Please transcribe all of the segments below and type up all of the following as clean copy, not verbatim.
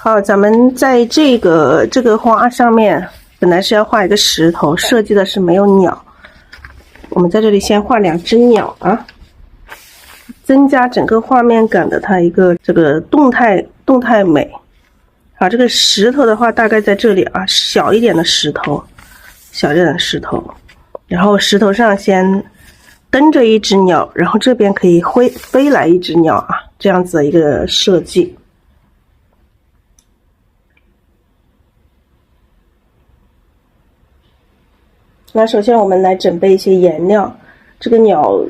好，咱们在这个花上面，本来是要画一个石头，设计的是没有鸟。我们在这里先画2只鸟啊，增加整个画面感的它一个这个动态美。好，这个石头的话大概在这里啊，小一点的石头，然后石头上先蹬着一只鸟，然后这边可以飞来一只鸟啊，这样子的一个设计。那首先我们来准备一些颜料，这个鸟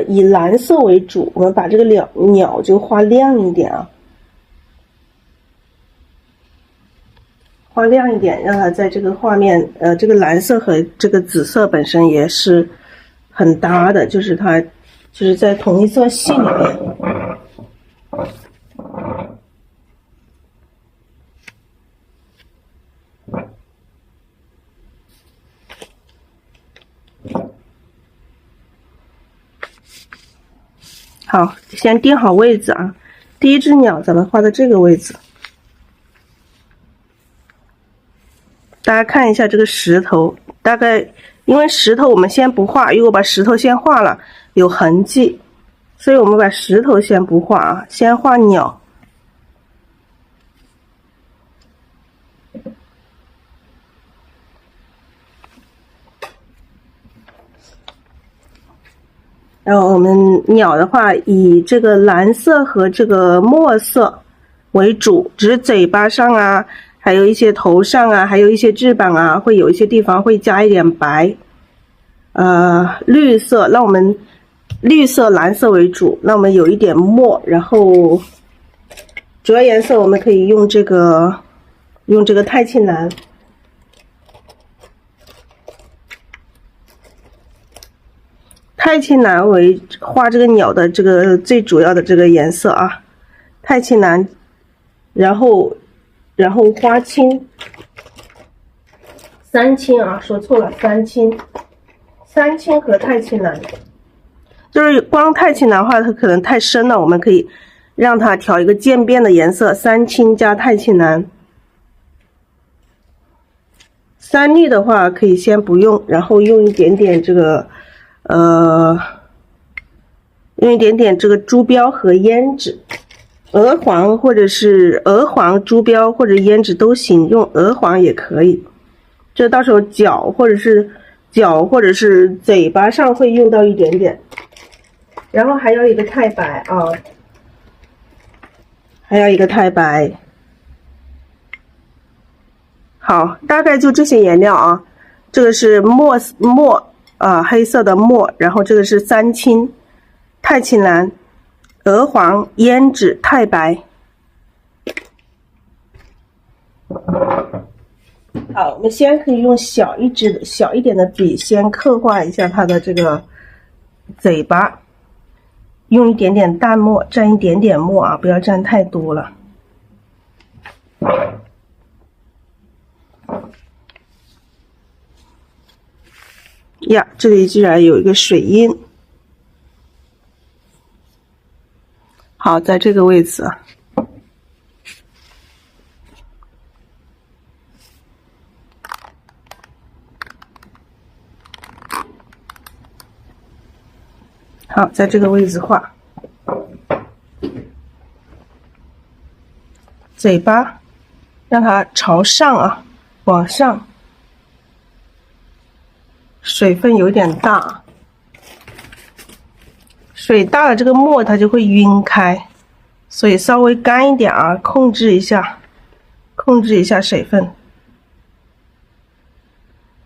以蓝色为主，我们把这个鸟就画亮一点啊，画亮一点，让它在这个画面这个蓝色和这个紫色本身也是很搭的，就是它就是在同一色系里面。好，先定好位置啊。第一只鸟咱们画在这个位置。大家看一下这个石头，大概因为石头我们先不画，如果把石头先画了有痕迹，所以我们把石头先不画啊，先画鸟。然后我们鸟的话，以这个蓝色和这个墨色为主，只是嘴巴上啊，还有一些头上啊，还有一些翅膀啊，会有一些地方会加一点白，绿色，让我们绿色、蓝色为主，那我们有一点墨，然后主要颜色我们可以用这个钛青蓝。钛青蓝为画这个鸟的这个最主要的这个颜色啊，钛青蓝，然后花青，3青啊，说错了，3青和钛青蓝，就是光钛青蓝的话，它可能太深了，我们可以让它调一个渐变的颜色，3青加钛青蓝。3绿的话可以先不用，然后用一点点这个。用一点点这个珠标和胭脂，鹅黄或者是鹅黄珠标或者胭脂都行，用鹅黄也可以。这到时候脚或者是嘴巴上会用到一点点。然后还有一个太白啊，还有一个太白。好，大概就这些颜料啊，这个是墨。黑色的墨，然后这个是3青、钛青蓝、鹅黄、胭脂、太白。好，我们先可以用小一点的笔先刻画一下它的这个嘴巴，用一点点淡墨，蘸一点点墨啊，不要蘸太多了。呀，这里居然有一个水印。好，在这个位置。好，在这个位置画。嘴巴让它朝上啊，往上。水分有点大，水大了这个墨它就会晕开，所以稍微干一点啊，控制一下水分。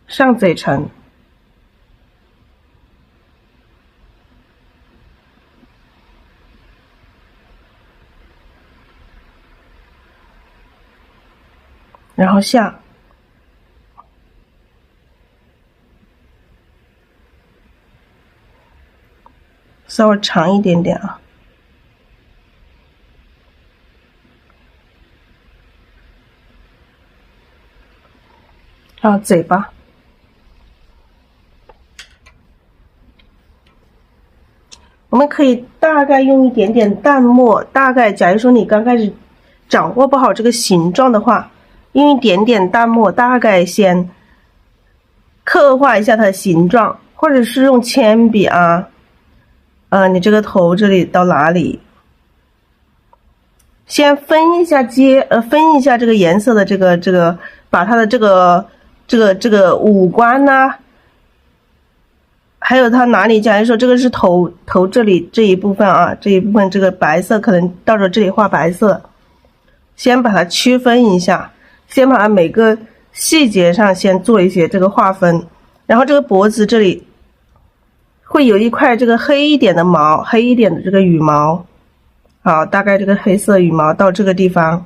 上嘴唇，然后下。稍微长一点点啊，还有嘴巴，我们可以大概用一点点淡墨，大概假如说你刚开始掌握不好这个形状的话，用一点点淡墨大概先刻画一下它的形状，或者是用铅笔啊，你这个头这里到哪里，先分一下分一下这个颜色的这个，把它的这个五官呐、还有它哪里，假如说这个是头这里这一部分啊，这一部分这个白色可能到时候这里画白色，先把它区分一下，先把它每个细节上先做一些这个划分，然后这个脖子这里会有一块这个黑一点的毛，黑一点的这个羽毛，好，大概这个黑色羽毛到这个地方，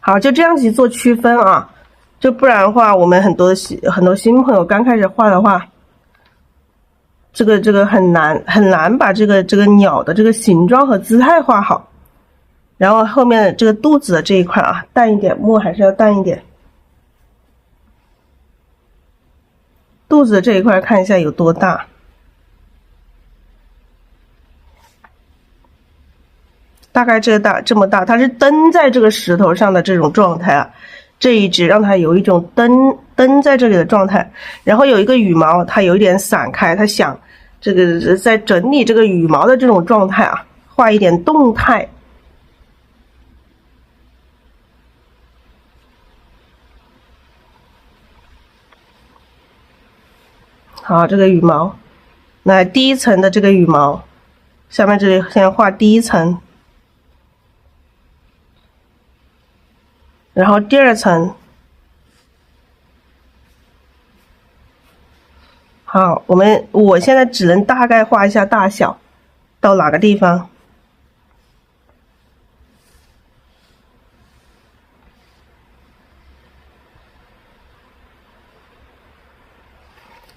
好，就这样去做区分啊。就不然的话，我们很多新朋友刚开始画的话，这个很难把这个鸟的这个形状和姿态画好。然后后面这个肚子的这一块啊，淡一点，墨还是要淡一点。肚子的这一块看一下有多大，大概这么大，它是蹬在这个石头上的这种状态啊。这一只让它有一种蹬在这里的状态，然后有一个羽毛，它有一点散开，它想这个在整理这个羽毛的这种状态啊，画一点动态。好，这个羽毛，那第一层的这个羽毛，下面这里先画第一层。然后第二层，好，我现在只能大概画一下大小，到哪个地方。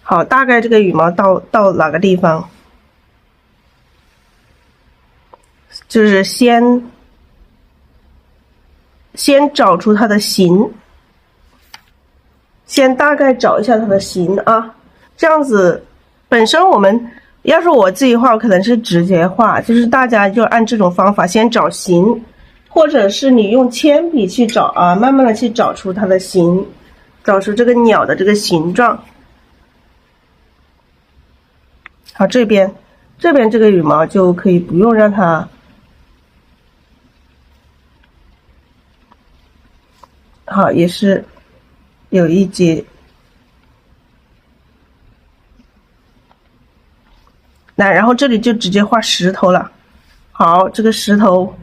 好，大概这个羽毛到哪个地方，就是先找出它的形，先大概找一下它的形啊，这样子。本身我们要是我自己画，我可能是直接画，就是大家就按这种方法先找形，或者是你用铅笔去找啊，慢慢的去找出它的形，找出这个鸟的这个形状。好，这边这个羽毛就可以不用让它。好，也是有一节。那然后这里就直接画石头了。好，这个石头，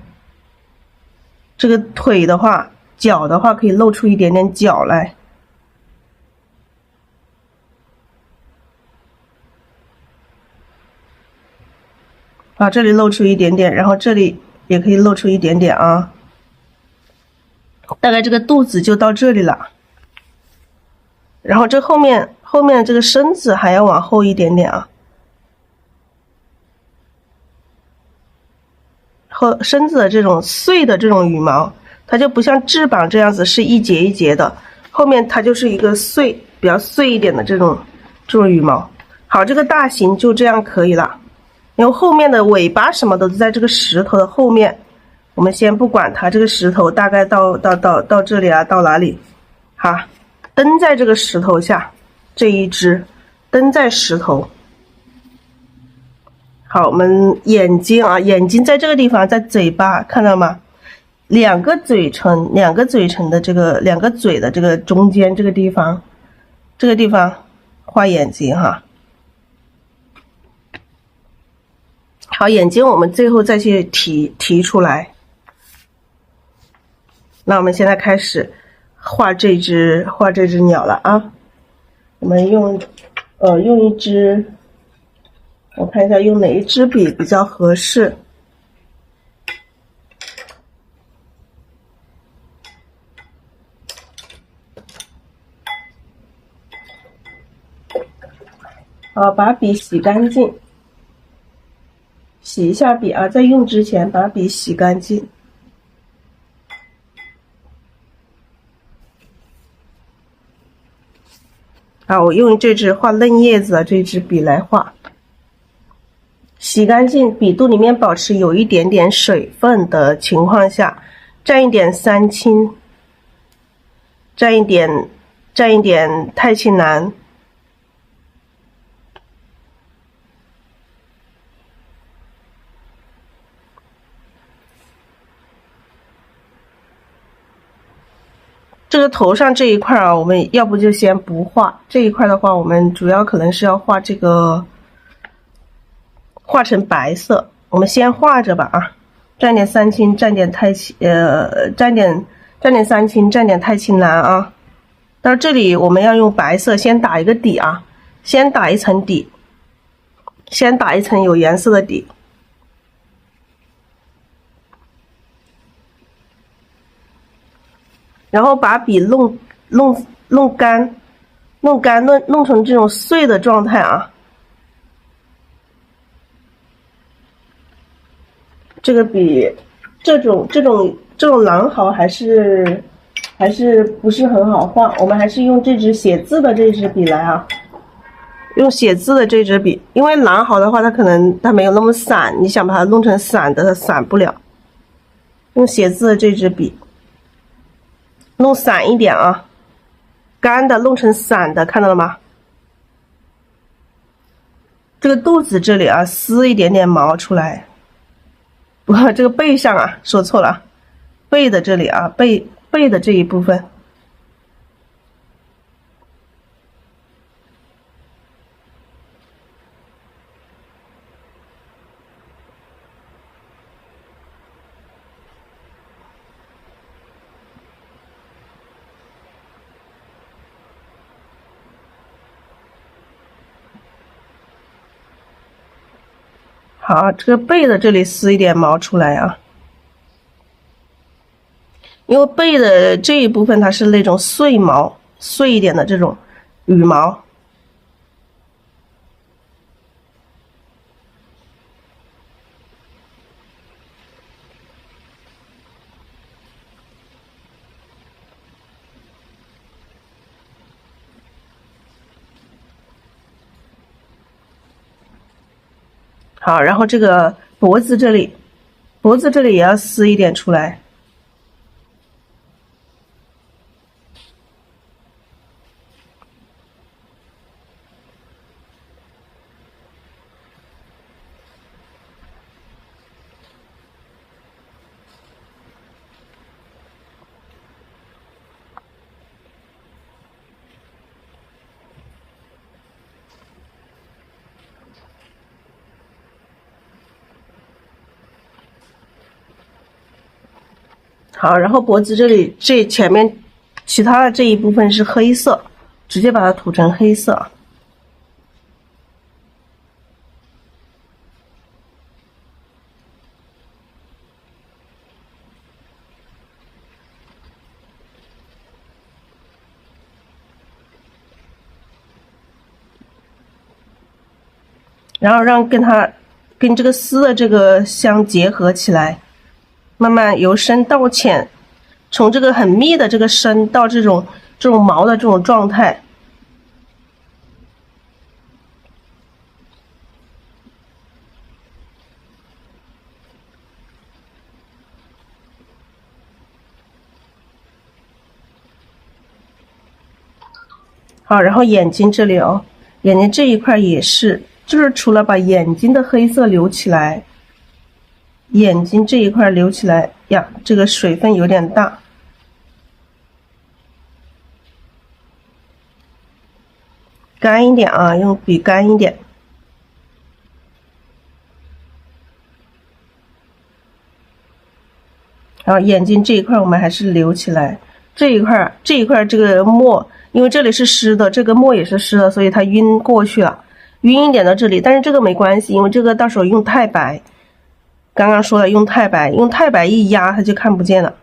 这个腿的话，脚的话可以露出一点点脚来。啊，这里露出一点点，然后这里也可以露出一点点啊。大概这个肚子就到这里了，然后这后面这个身子还要往后一点点啊，身子的这种碎的这种羽毛，它就不像翅膀这样子是一节一节的，后面它就是一个比较碎一点的这种羽毛。好，这个大形就这样可以了，因为后面的尾巴什么都是在这个石头的后面。我们先不管它，这个石头大概到这里啊，到哪里？好，蹬在这个石头下，这一只蹬在石头。好，我们眼睛啊，眼睛在这个地方，在嘴巴，看到吗？两个嘴唇的这个两个嘴的这个中间这个地方，画眼睛哈。好，眼睛我们最后再去提出来。那我们现在开始画这只鸟了啊。我们用一支，我看一下用哪一支笔比较合适。好，把笔洗干净，洗一下笔啊，在用之前把笔洗干净。好，我用这支画嫩叶子的这支笔来画。洗干净，笔肚里面保持有一点点水分的情况下，蘸一点三青，蘸一点太清蓝。这个头上这一块啊，我们要不就先不画。这一块的话，我们主要可能是要画这个，画成白色。我们先画着吧啊，蘸点三青，蘸点三青，蘸点太清蓝啊。到这里我们要用白色先打一个底啊，先打一层底，先打一层有颜色的底。然后把笔弄干，弄成这种碎的状态啊。这个笔，这种狼毫还是不是很好画，我们还是用这支写字的这支笔来啊。用写字的这支笔，因为狼毫的话，它没有那么散，你想把它弄成散的，它散不了。用写字的这支笔。弄散一点啊，干的弄成散的，看到了吗？这个肚子这里啊，撕一点点毛出来。哇，这个背上啊，说错了，背的这里啊，背的这一部分。好，这个背的这里撕一点毛出来啊，因为背的这一部分它是那种碎毛，碎一点的这种羽毛。好，然后这个脖子这里也要撕一点出来。好，然后脖子这里这前面其他的这一部分是黑色，直接把它涂成黑色。然后让跟这个丝的这个相结合起来，慢慢由深到浅，从这个很密的这个深到这种毛的这种状态。好，然后眼睛这里哦，眼睛这一块也是，就是除了把眼睛的黑色留起来，眼睛这一块留起来呀，这个水分有点大。干一点啊，用笔干一点。然后眼睛这一块我们还是留起来，这一块这个墨，因为这里是湿的，这个墨也是湿的，所以它晕过去了，晕一点到这里，但是这个没关系，因为这个到时候用太白，刚刚说了用太白一压它就看不见了。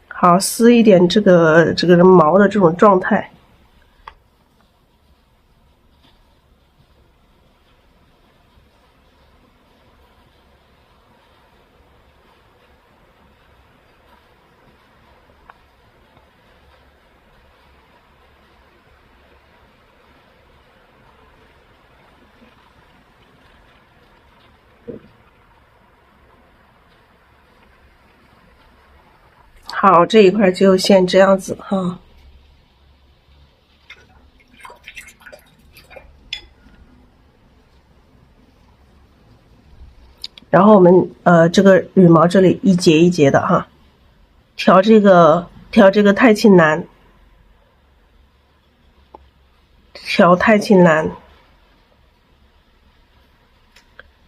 好，撕一点这个毛的这种状态。好，这一块就先这样子哈。然后我们这个羽毛这里一节一节的哈，调这个太清蓝，调太清蓝，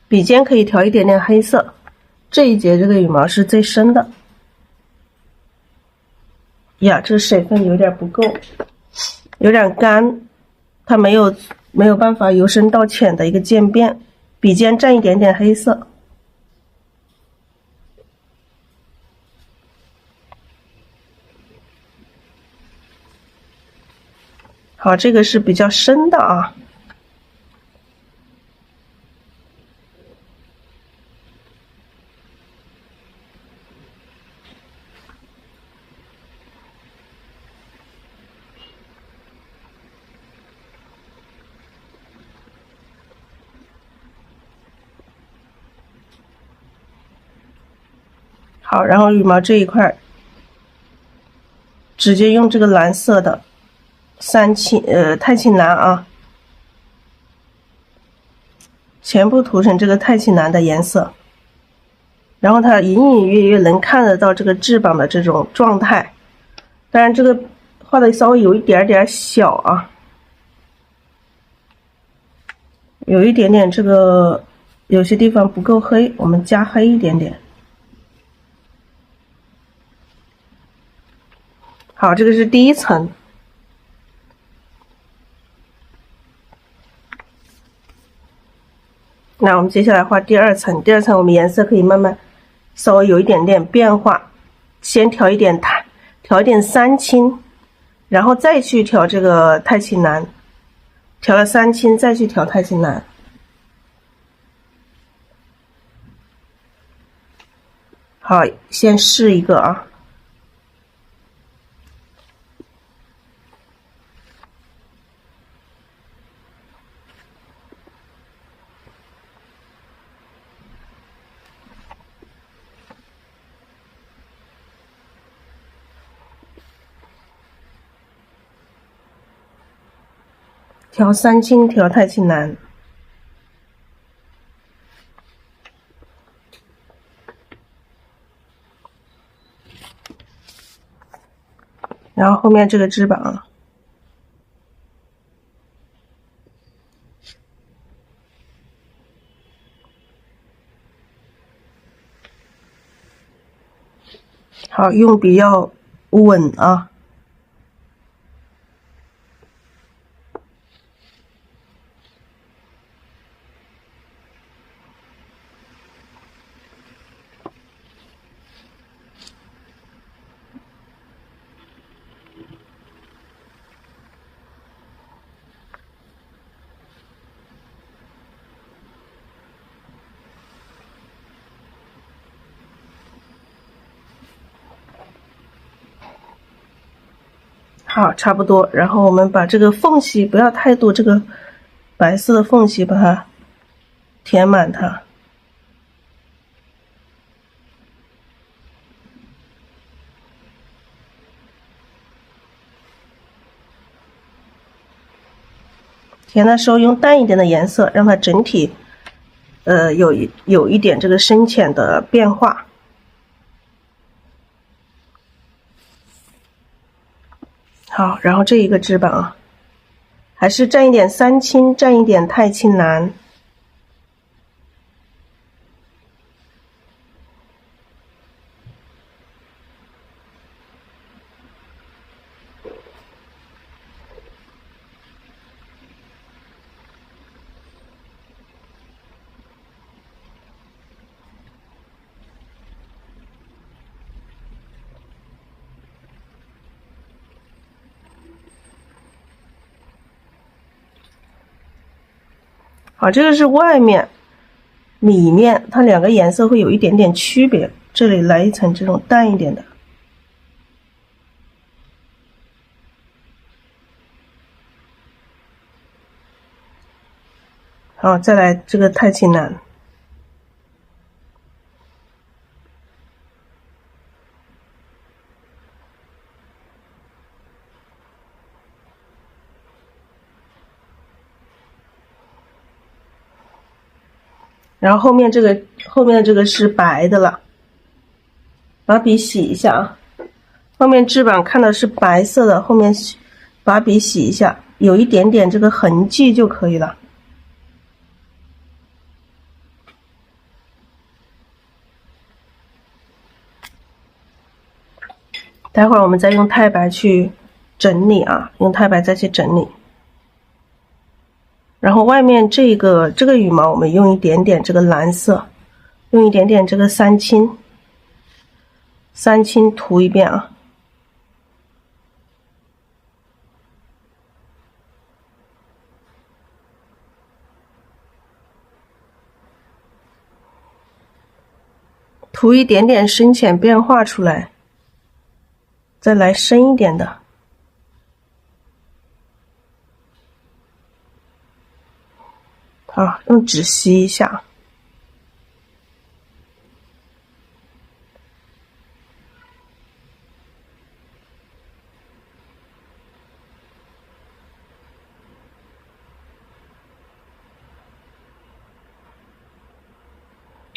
笔尖可以调一点点黑色，这一节这个羽毛是最深的。呀，这水分有点不够，有点干，它没有办法由深到浅的一个渐变，笔尖蘸一点点黑色。好，这个是比较深的啊。好，然后羽毛这一块直接用这个蓝色的太清蓝啊，全部涂成这个太清蓝的颜色，然后它隐隐约约能看得到这个翅膀的这种状态，当然这个画的稍微有一点点小啊，有一点点这个有些地方不够黑，我们加黑一点点。好，这个是第一层。那我们接下来画第二层，第二层我们颜色可以慢慢稍微有一点点变化，先调一点三青，然后再去调这个太清蓝，调了三青再去调太清蓝。好，先试一个啊。调三青，调太清蓝。然后后面这个翅膀，好，用笔要稳啊。好，差不多。然后我们把这个缝隙不要太多，这个白色的缝隙把它填满它。填的时候用淡一点的颜色，让它整体有一点这个深浅的变化。好，然后这一个翅膀啊，还是蘸一点三青，蘸一点太清蓝。好，这个是外面，里面它两个颜色会有一点点区别，这里来一层这种淡一点的。好，再来这个太清蓝。然后后面的这个是白的了，把笔洗一下啊。后面翅膀看到是白色的，后面把笔洗一下，有一点点这个痕迹就可以了。待会儿我们再用太白去整理啊，用太白再去整理。然后外面这个羽毛我们用一点点这个蓝色，用一点点这个三青涂一遍啊。涂一点点深浅变化出来，再来深一点的。好，用纸吸一下。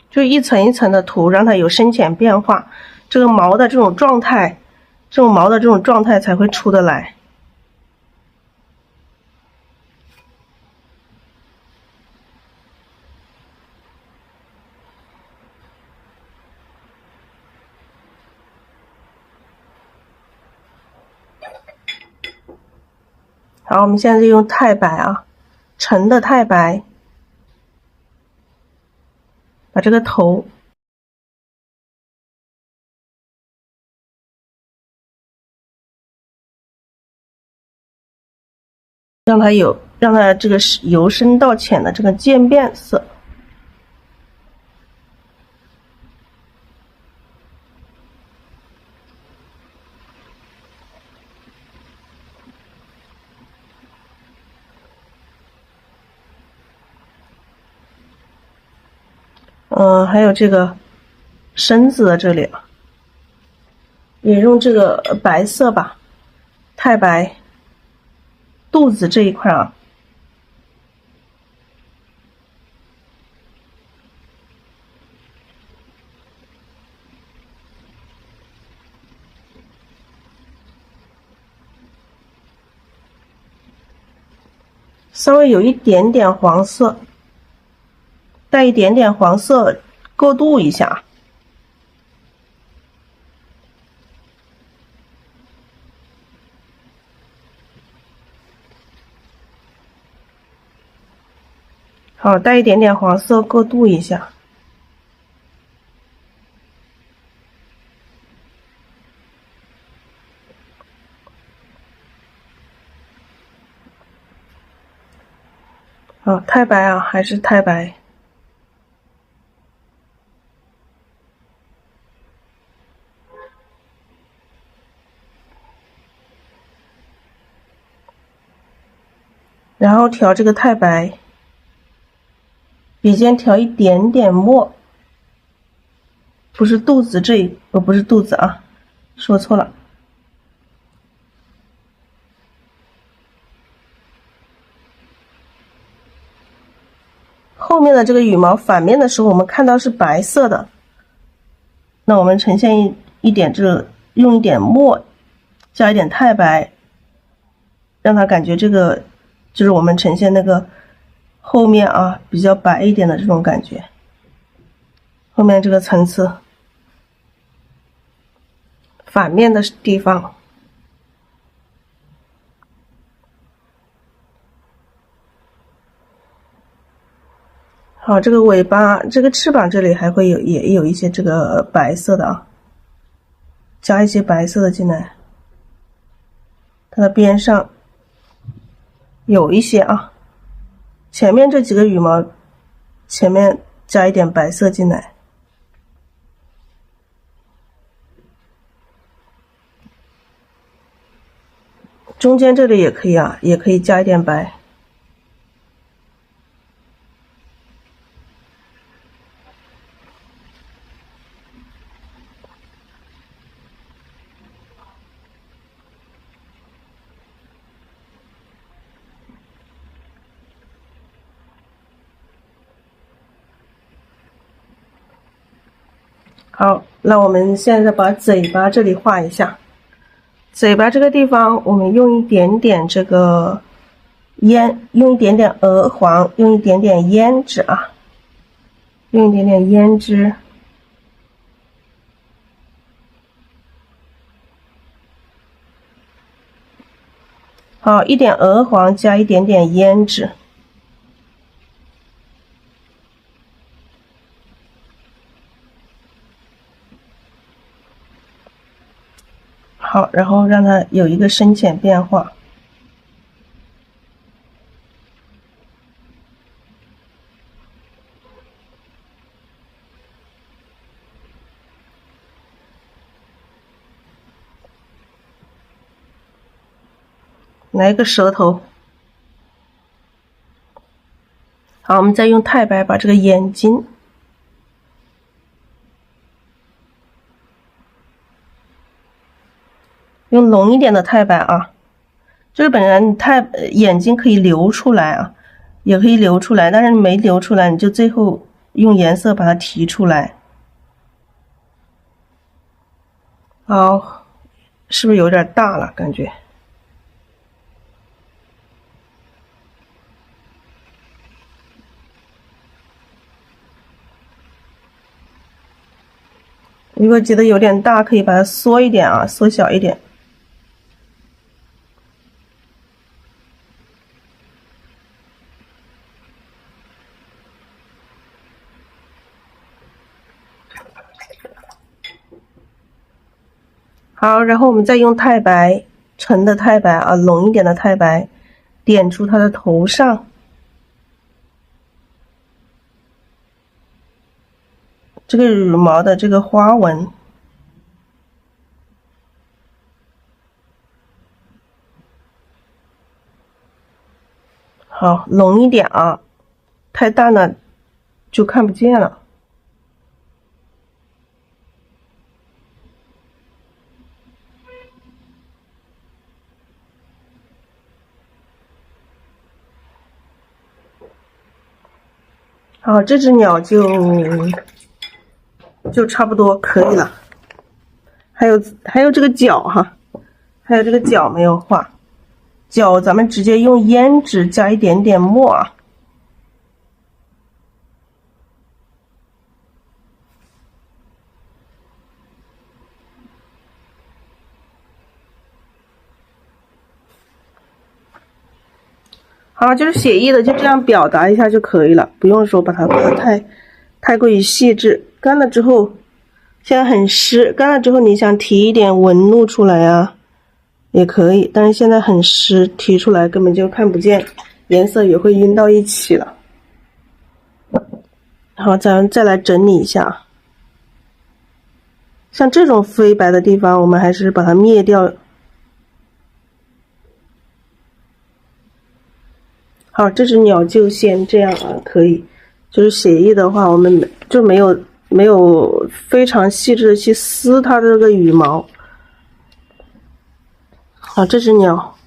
就一层一层的涂，让它有深浅变化，这个毛的这种状态才会出得来。好，我们现在就用太白啊，沉的太白，把这个头让它这个由深到浅的这个渐变色。还有这个身子的这里啊，也用这个白色吧，太白，肚子这一块啊，稍微有一点点黄色，带一点点黄色，过渡一下。好，带一点点黄色，过渡一下。好，太白啊，还是太白。然后调这个太白，笔尖调一点点墨，不是肚子不是肚子啊，说错了。后面的这个羽毛反面的时候，我们看到是白色的，那我们呈现一点这个，用一点墨，加一点太白，让它感觉这个就是我们呈现那个后面啊比较白一点的这种感觉，后面这个层次反面的地方。好，这个尾巴这个翅膀这里还会也有一些这个白色的啊，加一些白色的进来，它的边上有一些啊，前面这几个羽毛前面加一点白色进来，中间这里也可以啊，也可以加一点白。好，那我们现在把嘴巴这里画一下。嘴巴这个地方，我们用一点点这个用一点点鹅黄，用一点点胭脂啊，用一点点胭脂。好，一点鹅黄加一点点胭脂。好，然后让它有一个深浅变化。来一个舌头。好，我们再用太白把这个眼睛用浓一点的太白啊，就是本来你眼睛可以流出来啊，也可以流出来，但是你没流出来，你就最后用颜色把它提出来。好，是不是有点大了？感觉。如果觉得有点大，可以把它缩一点啊，缩小一点。好，然后我们再用太白，纯的太白啊，浓一点的太白，点出它的头上。这个羽毛的这个花纹。好，浓一点啊，太淡了就看不见了。好，这只鸟就差不多可以了。还有这个脚哈，还有这个脚没有画，脚咱们直接用胭脂加一点点墨啊。好，就是写意的，就这样表达一下就可以了，不用说把它画得太过于细致。干了之后，现在很湿，干了之后你想提一点纹路出来啊，也可以，但是现在很湿，提出来根本就看不见，颜色也会晕到一起了。好，咱们再来整理一下，像这种飞白的地方，我们还是把它灭掉。好，这只鸟就先这样啊，可以。就是写意的话，我们就没有非常细致的去撕它的这个羽毛。好，这只鸟，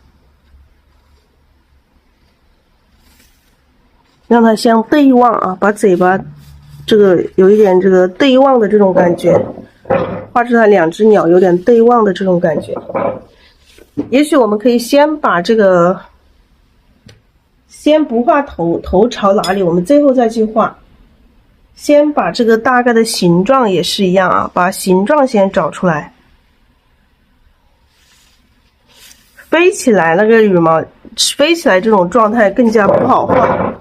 让它像对望啊，把嘴巴这个有一点这个对望的这种感觉，画出它两只鸟有点对望的这种感觉。也许我们可以先把这个。先不画头朝哪里，我们最后再去画。先把这个大概的形状也是一样啊，把形状先找出来。飞起来那个羽毛，飞起来这种状态更加不好画。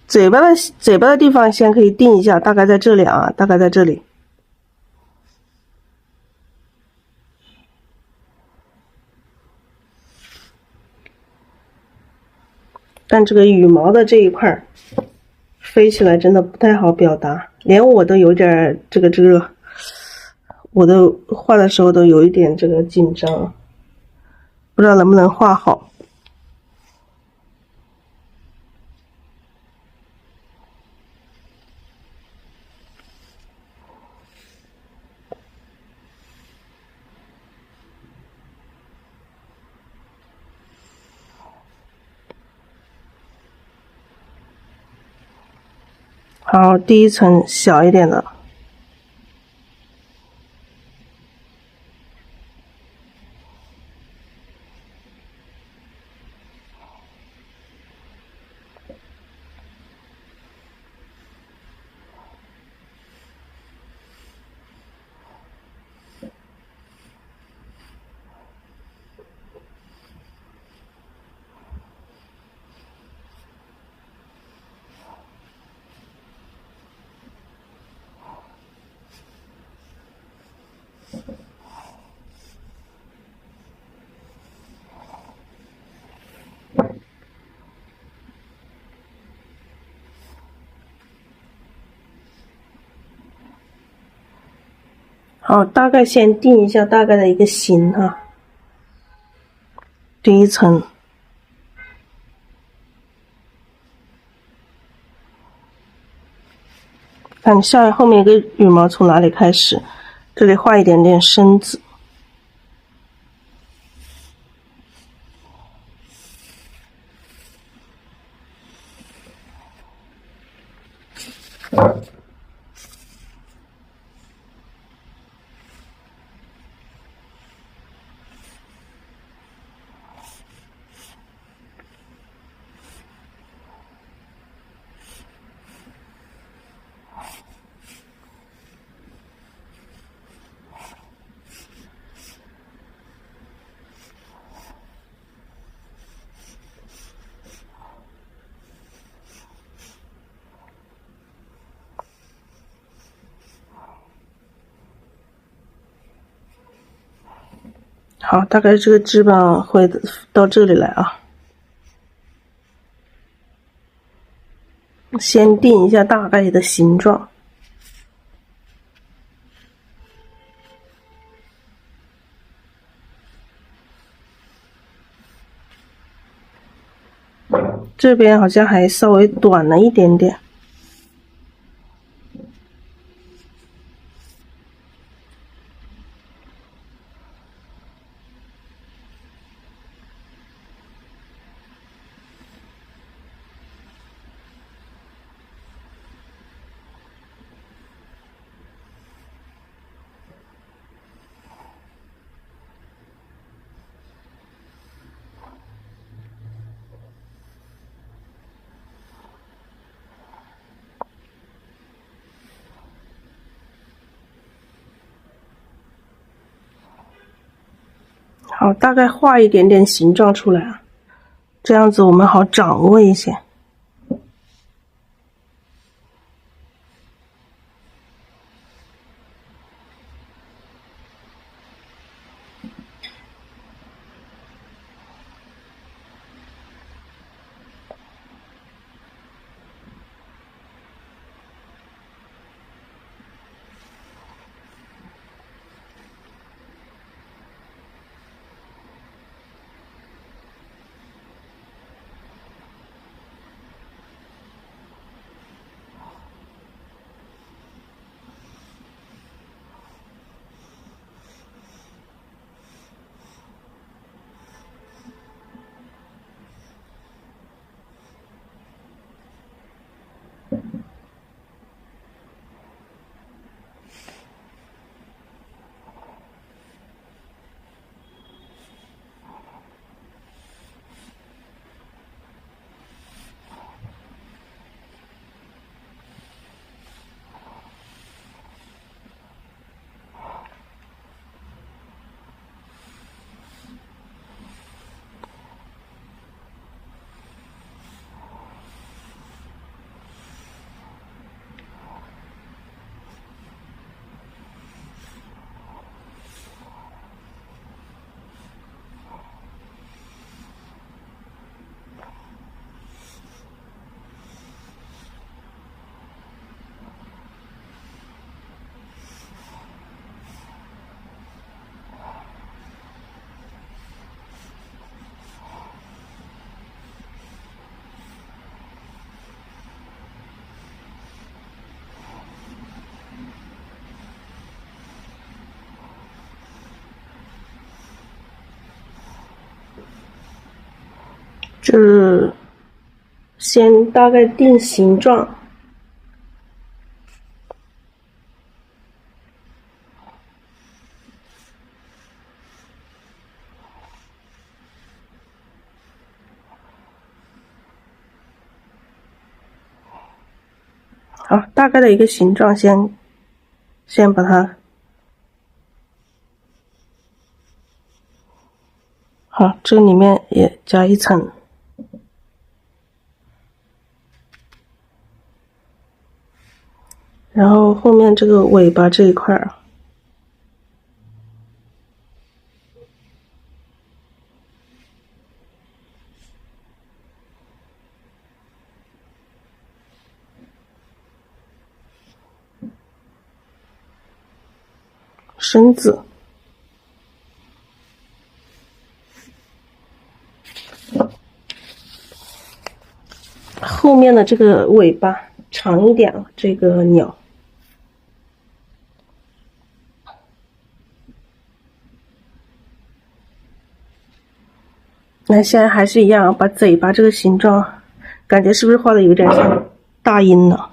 嘴巴的地方先可以定一下，大概在这里啊，大概在这里。但这个羽毛的这一块飞起来真的不太好表达，连我都有点这个，我都画的时候都有一点这个紧张，不知道能不能画好。好，第一层小一点的。好，大概先定一下大概的一个形哈。第一层，看下来后面一个羽毛从哪里开始，这里画一点点身子。好，大概这个翅膀会到这里来啊。先定一下大概的形状。这边好像还稍微短了一点点。好，大概画一点点形状出来啊，这样子我们好掌握一些。就是先大概定形状，好，大概的一个形状先把它好，这个里面也加一层，然后后面这个尾巴这一块儿，身子。后面的这个尾巴长一点了，这个鸟。那现在还是一样，把嘴巴这个形状，感觉是不是画的有点像大鹰呢？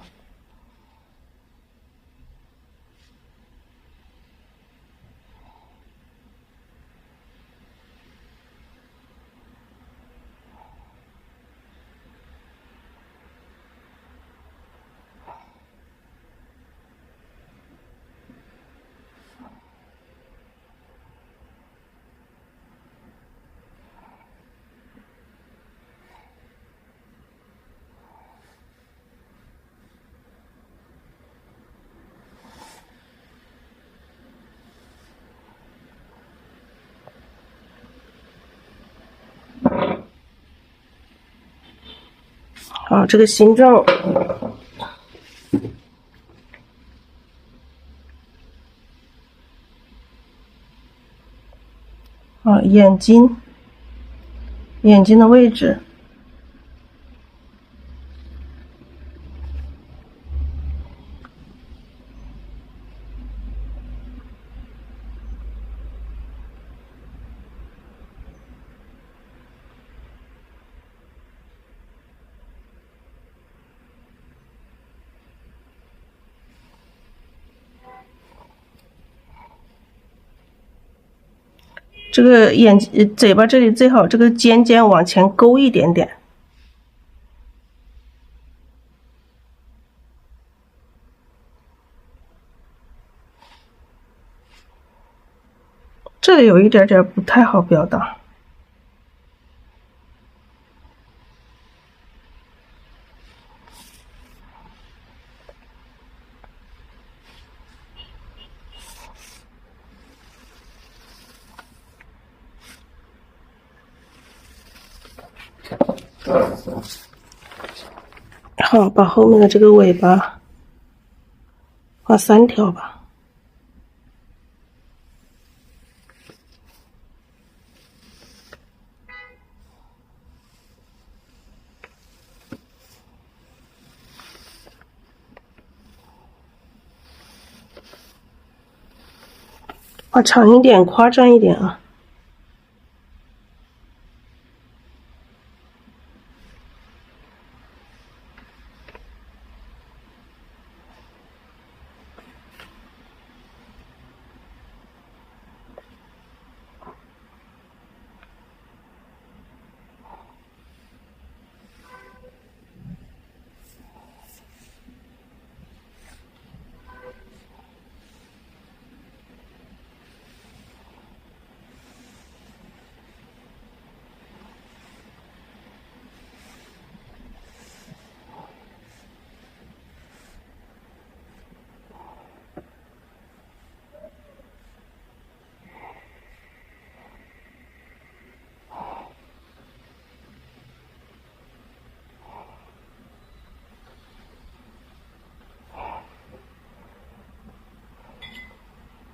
好，这个形状，啊，眼睛的位置，这个嘴巴这里最好这个尖尖往前勾一点点。这里有一点点不太好表达。好，把后面的这个尾巴画3条吧。画长一点，夸张一点啊。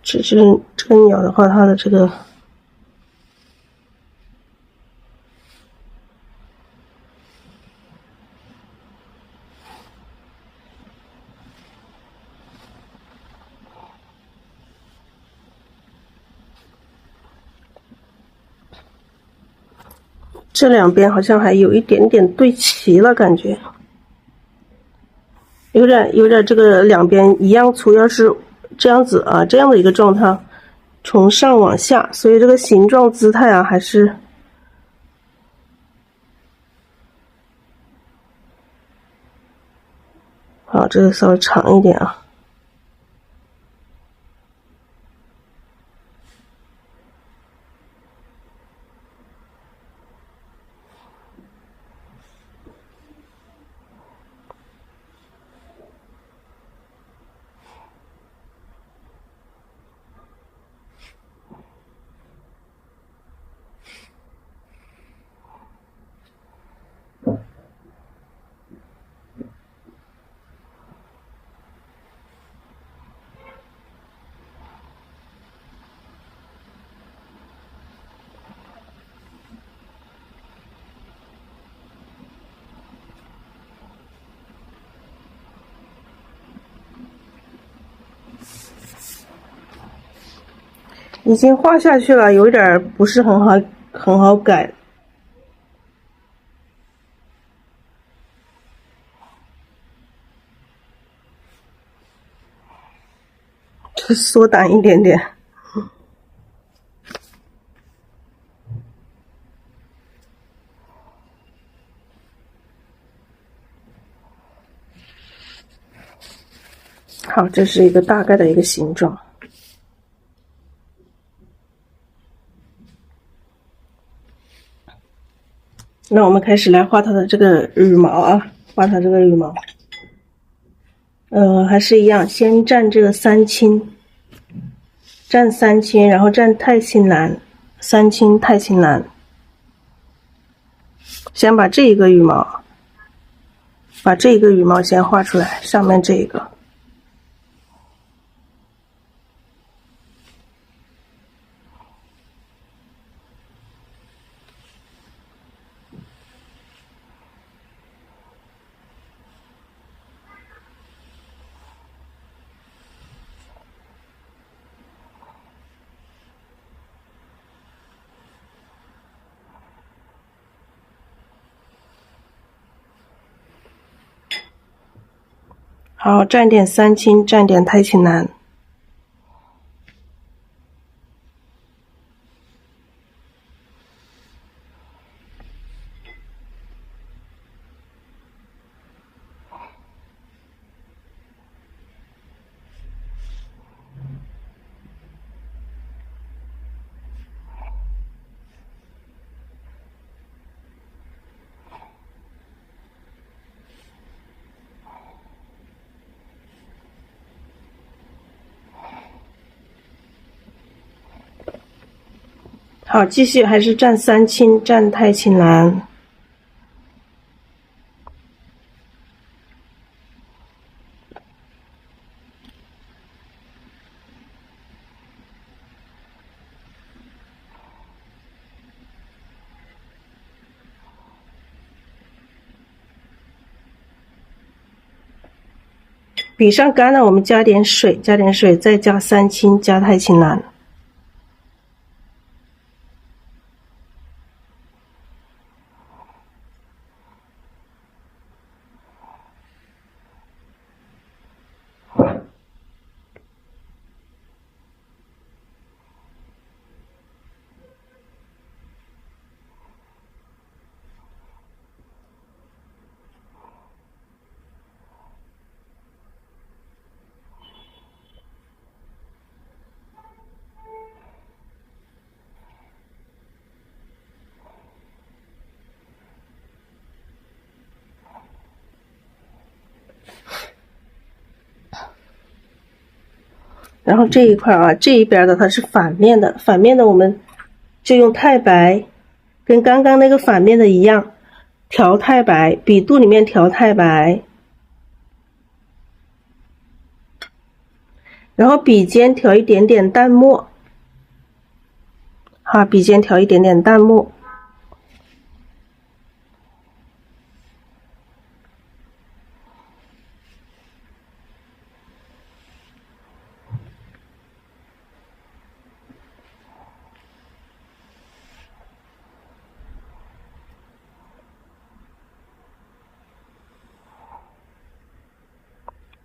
这个鸟的话，它的这个这两边好像还有一点点对齐了，感觉有点这个两边一样粗，要是这样子啊，这样的一个状态，从上往下，所以这个形状姿态啊，还是好，这个稍微长一点啊。已经画下去了，有点不是很好改。缩短一点点。好，这是一个大概的一个形状。那我们开始来画它的这个羽毛啊，画它这个羽毛。还是一样，先蘸这个三青，蘸三青，然后蘸太青蓝，三青太青蓝。先把这一个羽毛，先画出来，上面这一个。好，蘸点三青，蘸点太青蓝。好，继续还是蘸三青，蘸太青蓝。笔上干了，我们加点水，再加三青，加太青蓝。然后这一块啊，这一边的它是反面的，反面的我们就用太白，跟刚刚那个反面的一样，调太白，笔肚里面调太白，然后笔尖调一点点淡墨，好，笔尖调一点点淡墨。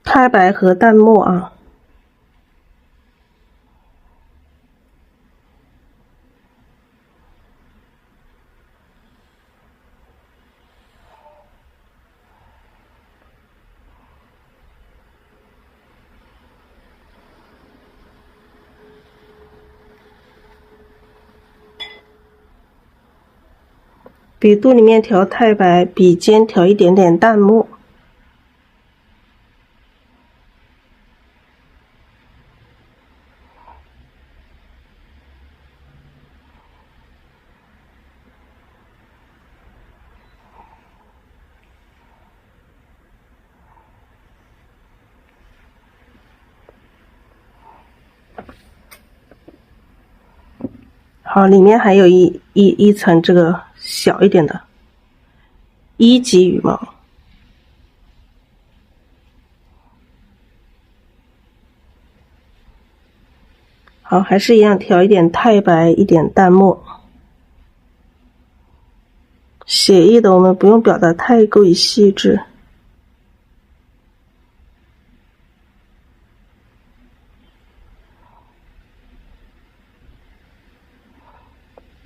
太白和淡墨啊。笔肚里面调太白，笔尖调一点点淡墨。好，里面还有一层这个小一点的1级羽毛。好，还是一样调一点太白，一点淡墨。写意的我们不用表达太过于细致。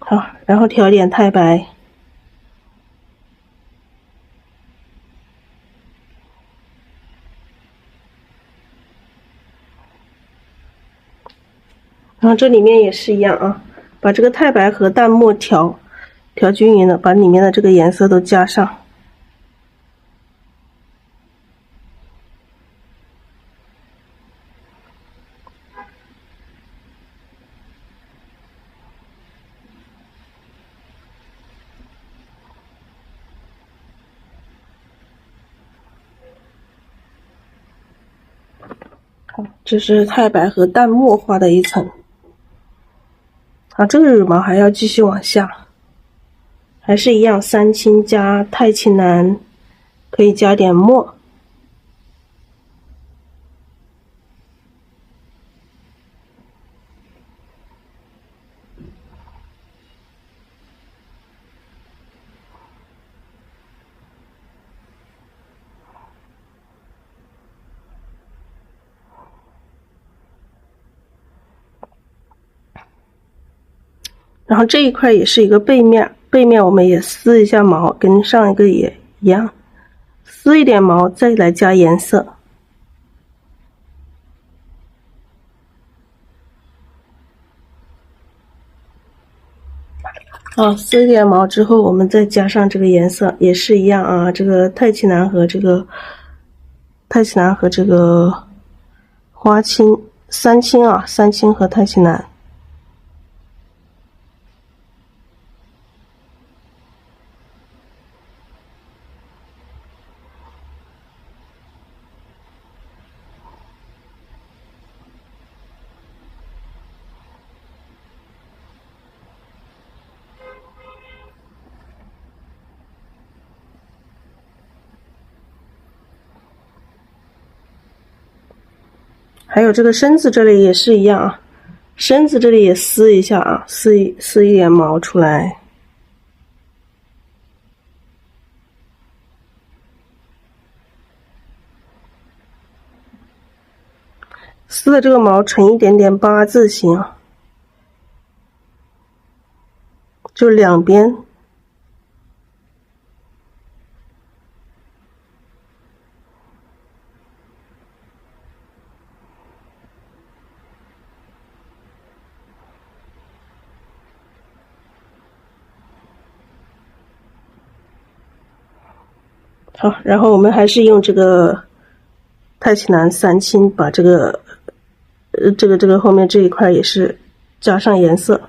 好，然后调一点太白。然后这里面也是一样啊，把这个太白和淡墨调均匀的，把里面的这个颜色都加上。好，这是太白和淡墨画的一层。好，这个羽毛还要继续往下，还是一样，三青加太青蓝，可以加点墨。然后这一块也是一个背面，背面我们也撕一下毛，跟上一个也一样，撕一点毛再来加颜色。好，撕一点毛之后，我们再加上这个颜色，也是一样啊。这个太青蓝和这个花青、三青啊，三青和太青蓝。还有这个身子这里也是一样啊，身子这里也撕一下啊，撕一点毛出来。撕的这个毛成一点点8字形啊，就两边。好，然后我们还是用这个太青蓝、三青把这个后面这一块也是加上颜色。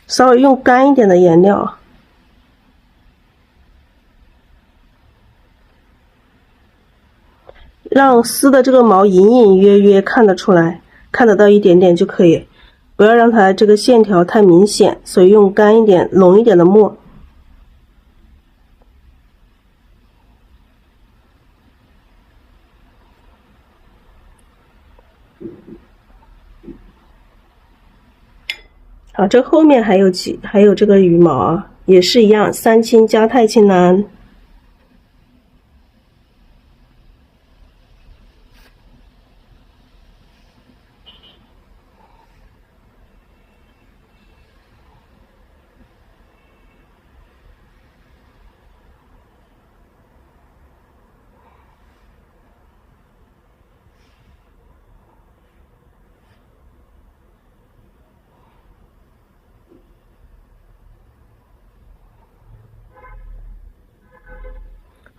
稍微用干一点的颜料，让丝的这个毛隐隐约约看得出来，看得到一点点就可以，不要让它这个线条太明显，所以用干一点、浓一点的墨。好，这后面还有这个羽毛啊，也是一样，三青加太青蓝。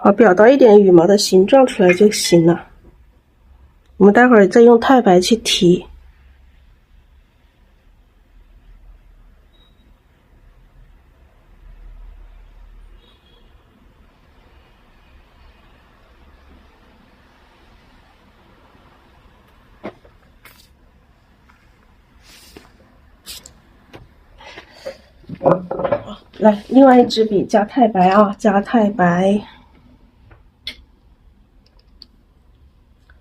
好，表达一点羽毛的形状出来就行了。我们待会儿再用太白去提。来，另外一支笔加太白啊，加太白。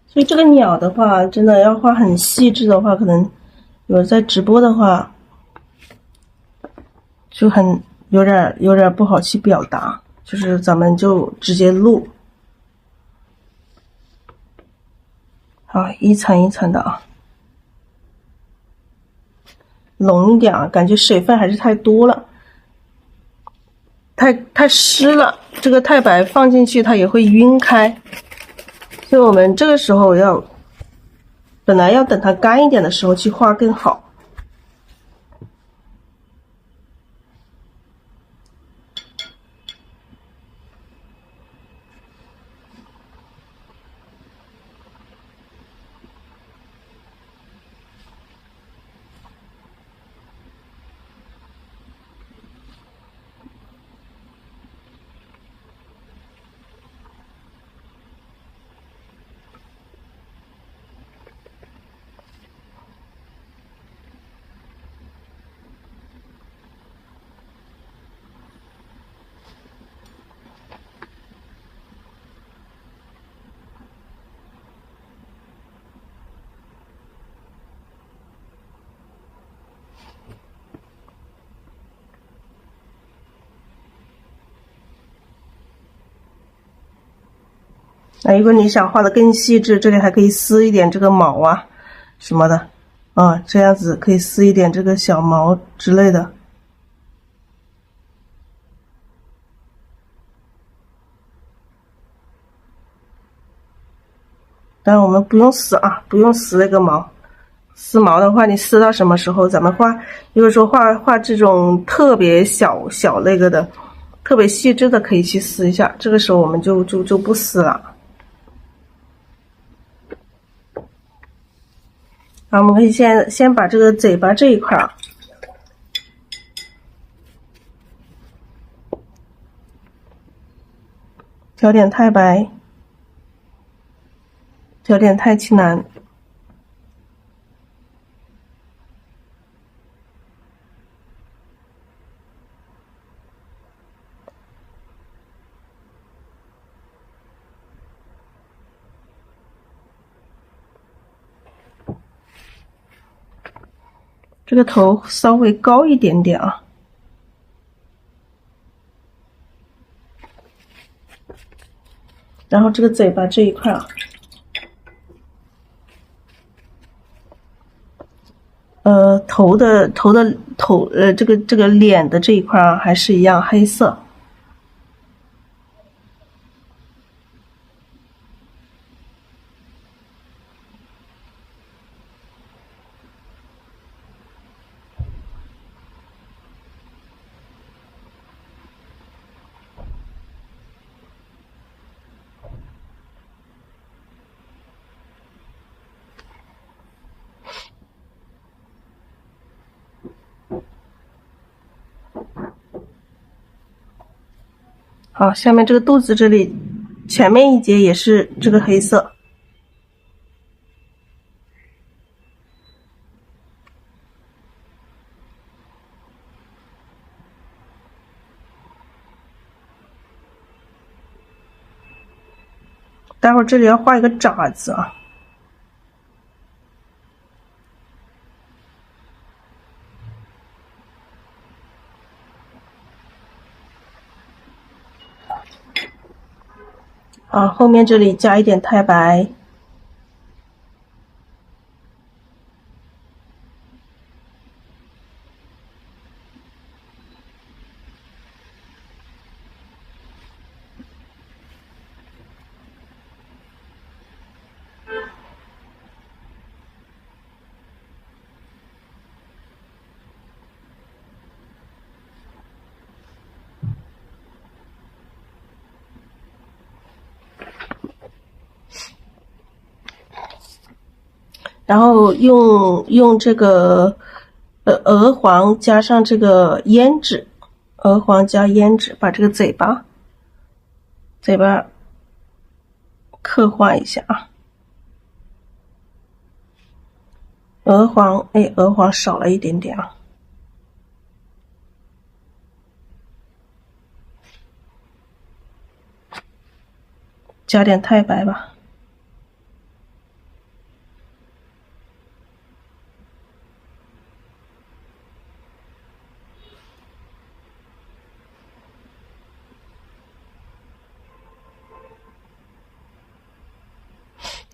所以这个鸟的话，真的要画很细致的话，可能有在直播的话，就有点不好去表达，就是咱们就直接录。好，一层一层的啊，浓一点啊，感觉水分还是太多了。太湿了，这个太白放进去它也会晕开，所以我们这个时候本来要等它干一点的时候去画更好。那如果你想画的更细致，这里还可以撕一点这个毛啊什么的啊，这样子可以撕一点这个小毛之类的。当然我们不用撕啊，不用撕那个毛。撕毛的话，你撕到什么时候？咱们画，如果说画这种特别小那个的，特别细致的，可以去撕一下。这个时候我们就不撕了。好，我们可以先把这个嘴巴这一块啊，调点太白，调点太青蓝。这个头稍微高一点点啊。然后这个嘴巴这一块啊，这个脸的这一块啊，还是一样黑色。好，下面这个肚子这里，前面一节也是这个黑色。待会儿这里要画一个爪子啊。好，后面这里加一点太白。然后用这个鹅黄加上这个胭脂，鹅黄加胭脂，把这个嘴巴刻画一下啊。鹅黄少了一点点啊，加点太白吧。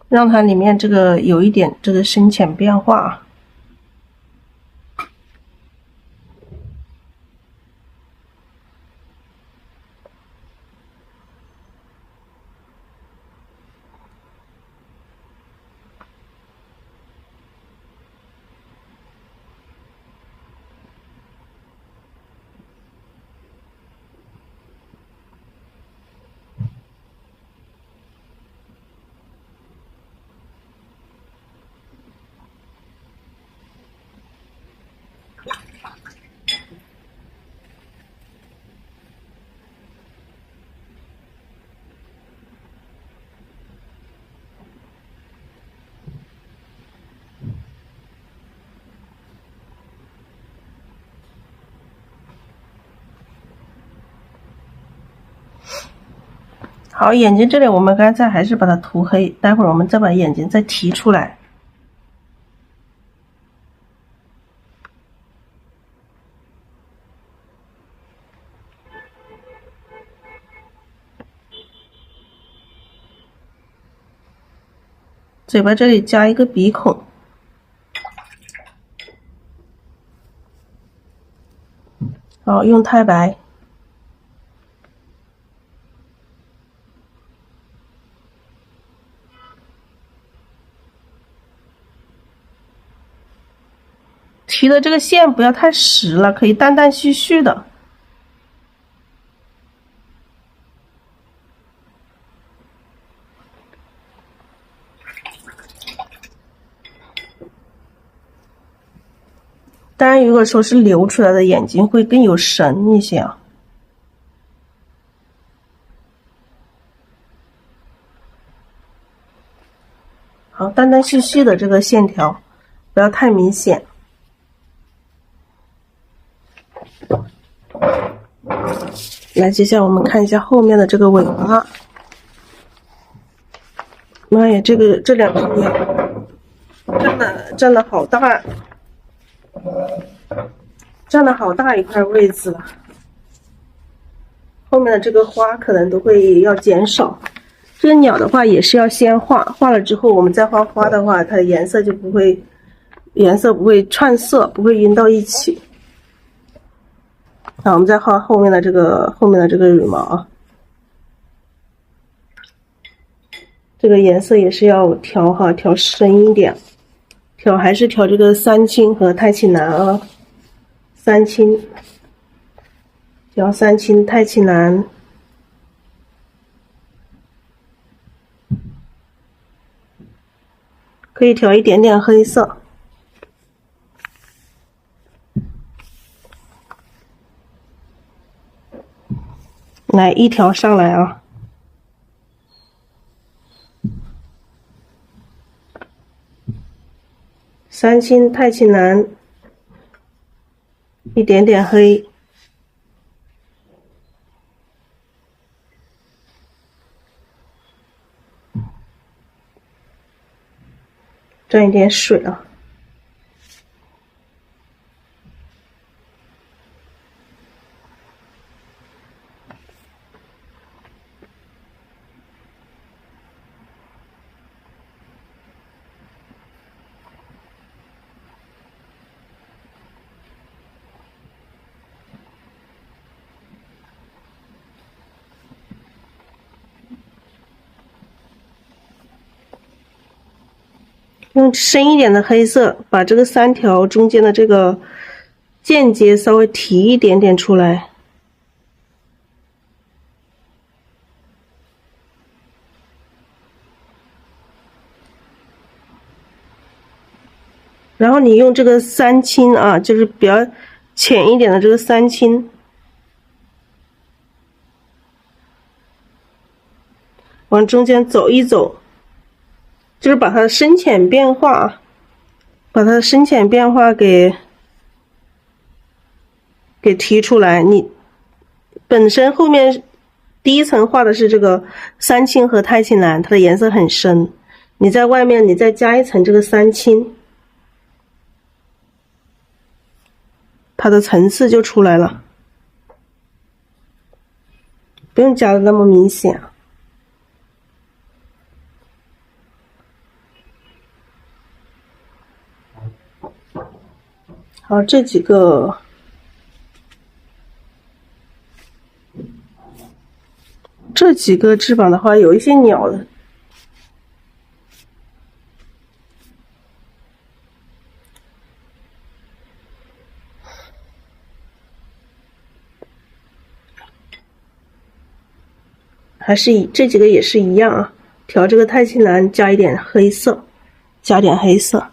让它里面这个有一点这个深浅变化。好，眼睛这里我们刚才还是把它涂黑，待会儿我们再把眼睛再提出来。嘴巴这里加一个鼻孔。好，用太白。提的这个线不要太实了，可以断断续续的。当然，如果说是流出来的眼睛会更有神一些啊。好，断断续续的这个线条，不要太明显。来，接下来我们看一下后面的这个尾巴。妈呀，这两只鸟占了好大，占了好大一块位置了。后面的这个花可能都会要减少。这个鸟的话也是要先画，画了之后我们再画花的话，它的颜色不会串色，不会晕到一起。好，我们再画后面的这个羽毛啊。这个颜色也是要调深一点，还是调这个三青和太青蓝啊。调三青太青蓝。可以调一点点黑色。来，一条上来啊。三青太青蓝，一点点黑。沾一点水啊。用深一点的黑色，把这个三条中间的这个间接稍微提一点点出来。然后你用这个三青啊，就是比较浅一点的这个三青，往中间走一走，就是把它的深浅变化，把它的深浅变化给提出来。你本身后面第一层画的是这个三青和太青蓝，它的颜色很深，你在外面你再加一层这个三青，它的层次就出来了，不用加的那么明显。好，这几个翅膀的话，有一些鸟的，还是这几个也是一样啊，调这个太青蓝，加一点黑色，加点黑色。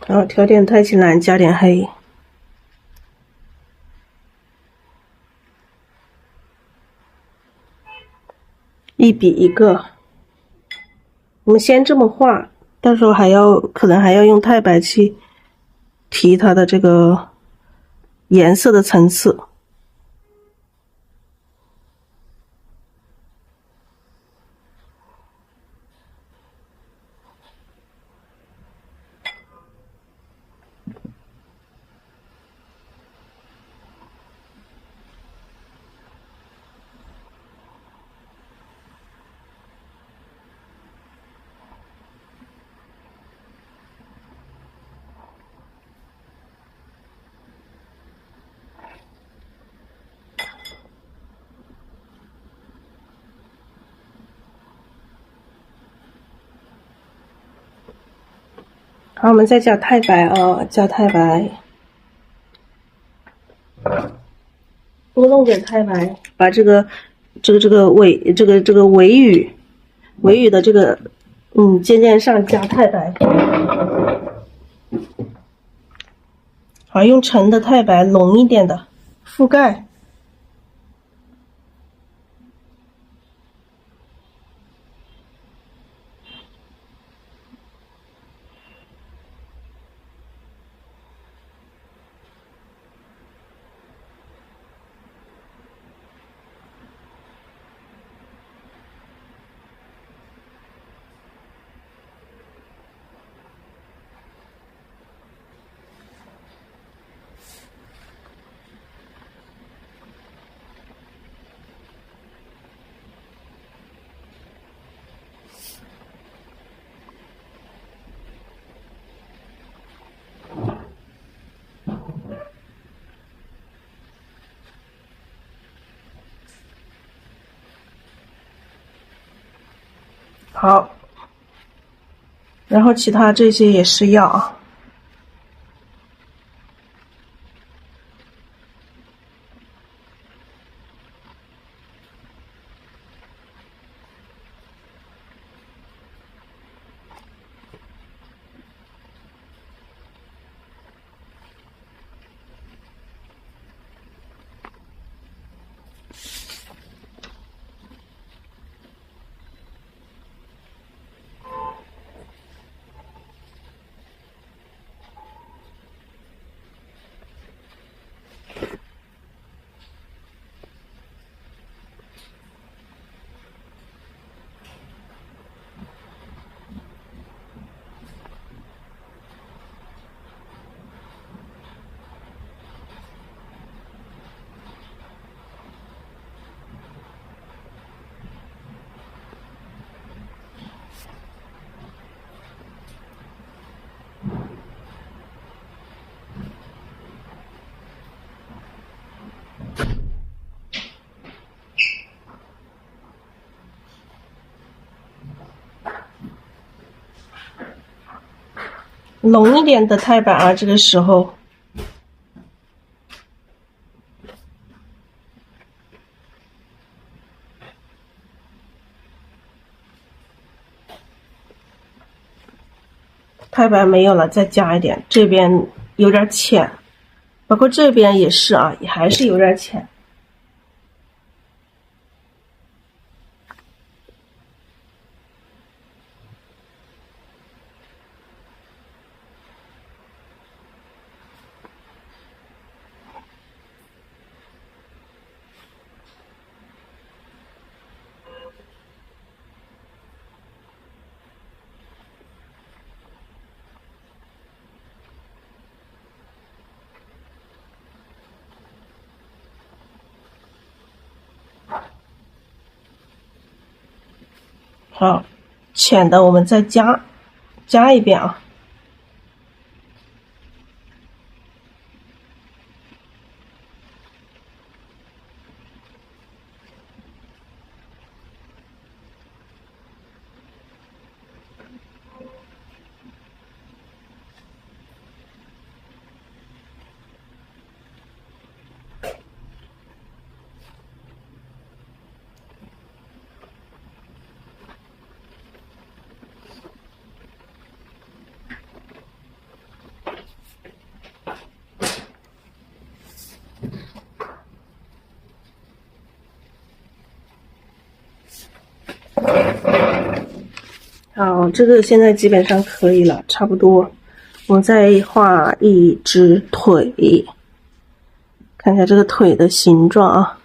然后调点太青蓝，加点黑，一笔一个。我们先这么画，到时候可能还要用太白去提它的这个颜色的层次。好，我们再加太白啊，加太白，多弄点太白，把这个尾羽的这个尖尖上加太白。好，用沉的太白，浓一点的覆盖。好，然后其他这些也是要啊。浓一点的钛板啊，这个时候。钛板没有了，再加一点，这边有点浅，包括这边也是啊，也还是有点浅。好，浅的我们再加一遍啊。好，这个现在基本上可以了，差不多。我再画一只腿，看一下这个腿的形状啊。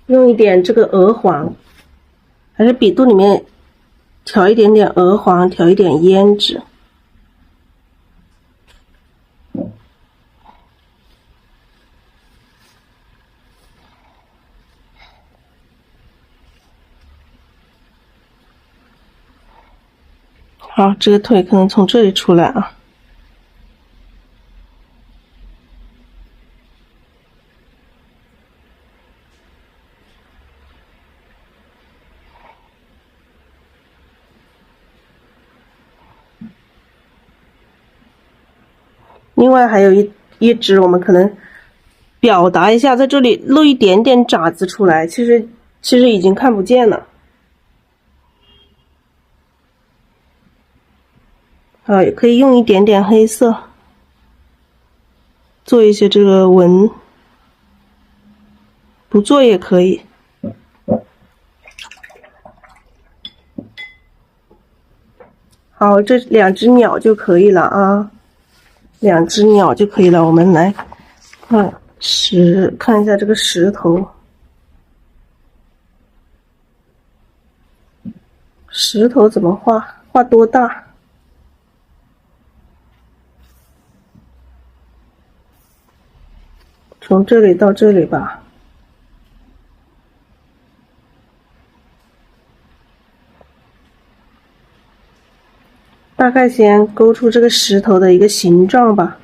用一点这个鹅黄，还是笔肚里面调一点点鹅黄，调一点胭脂。好，这个腿可能从这里出来啊。另外还有一只，我们可能表达一下，在这里露一点点褶子出来，其实已经看不见了。好，也可以用一点点黑色，做一些这个纹，不做也可以。好，这两只鸟就可以了啊，两只鸟就可以了。我们来看一下这个石头，石头怎么画？画多大？从这里到这里吧。大概先勾出这个石头的一个形状吧。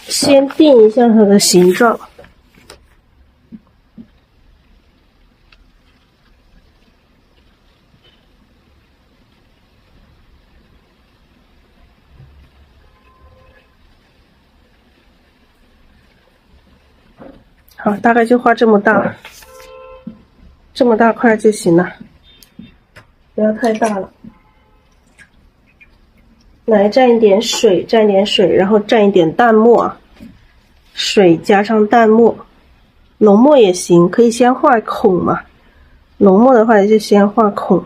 先定一下它的形状。好，大概就画这么大，这么大块就行了，不要太大了。来蘸一点水，蘸一点水，然后蘸一点淡墨。水加上淡墨，浓墨也行，可以先画孔嘛。浓墨的话就先画孔。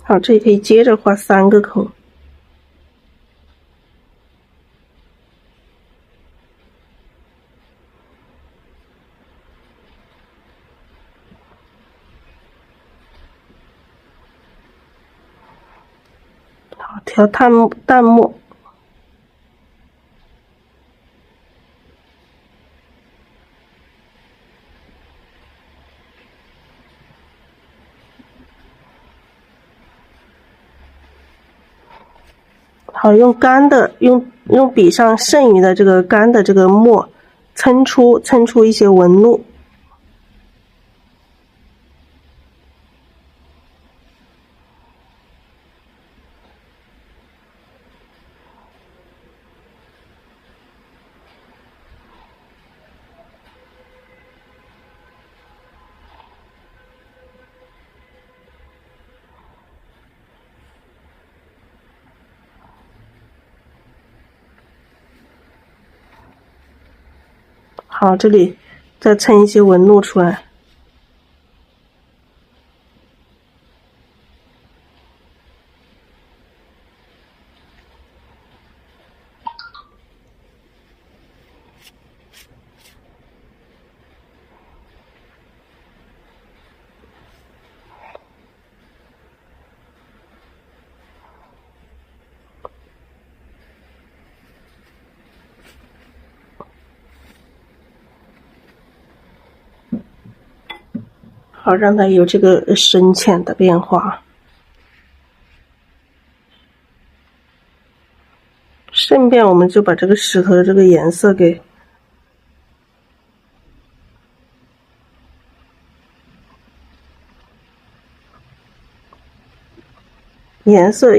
好，这里可以接着画3个孔。好，调淡墨。好，用干的，用笔上剩余的这个干的这个墨，蹭出一些纹路。好，这里再蹭一些纹路出来。好，让它有这个深浅的变化。顺便我们就把这个石头的这个颜色给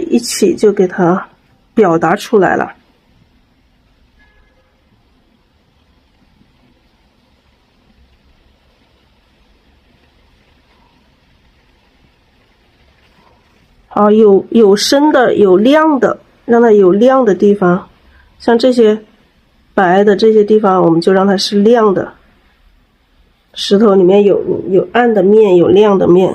一起就给它表达出来了。好，有深的，有亮的，让它有亮的地方，像这些白的这些地方，我们就让它是亮的。石头里面有暗的面，有亮的面。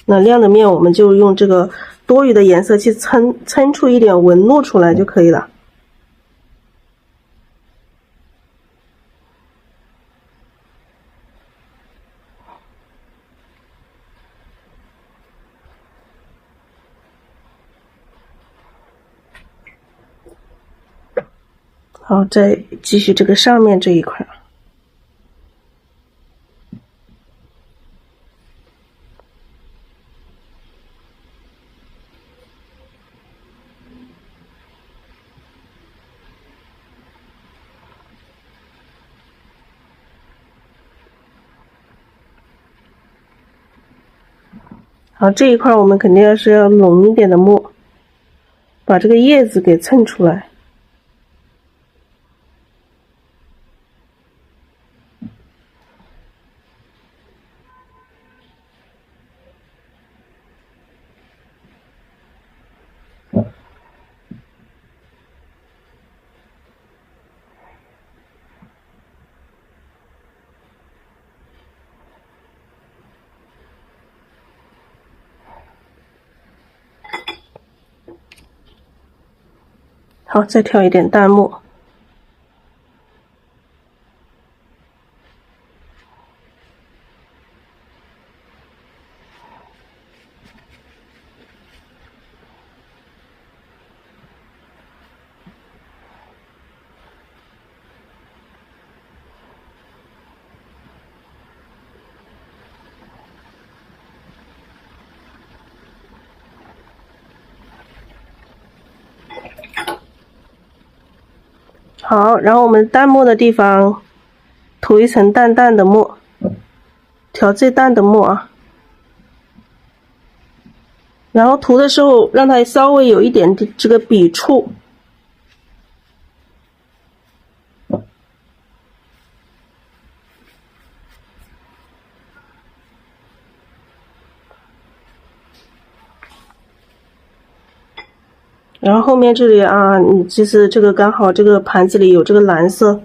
那亮的面，我们就用这个多余的颜色去蹭出一点纹路出来就可以了。好，再继续这个上面这一块。好，这一块我们肯定要浓一点的墨，把这个叶子给蹭出来。好，再调一点淡墨。好，然后我们淡墨的地方涂一层淡淡的墨，调最淡的墨啊。然后涂的时候让它稍微有一点这个笔触。然后后面这里啊，你其实这个刚好这个盘子里有这个蓝色，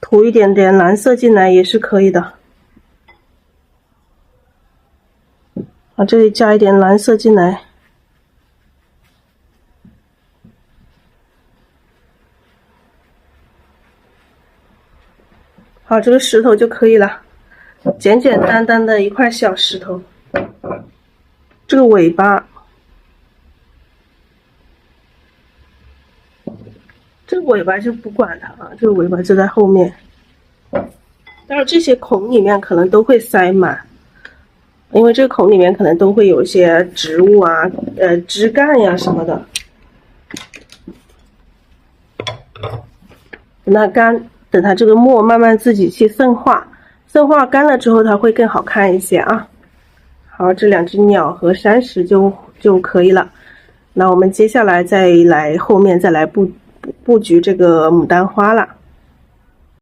涂一点点蓝色进来也是可以的。啊，这里加一点蓝色进来。好，这个石头就可以了，简简单单的一块小石头。这个尾巴。这个尾巴就不管它啊，这个尾巴就在后面。当然这些孔里面可能都会塞满，因为这个孔里面可能都会有一些植物啊、枝干呀什么的。等它干，等它这个墨慢慢自己去渗化，渗化干了之后它会更好看一些啊。好，这两只鸟和山石就可以了。那我们接下来再来后面再来布局这个牡丹花了。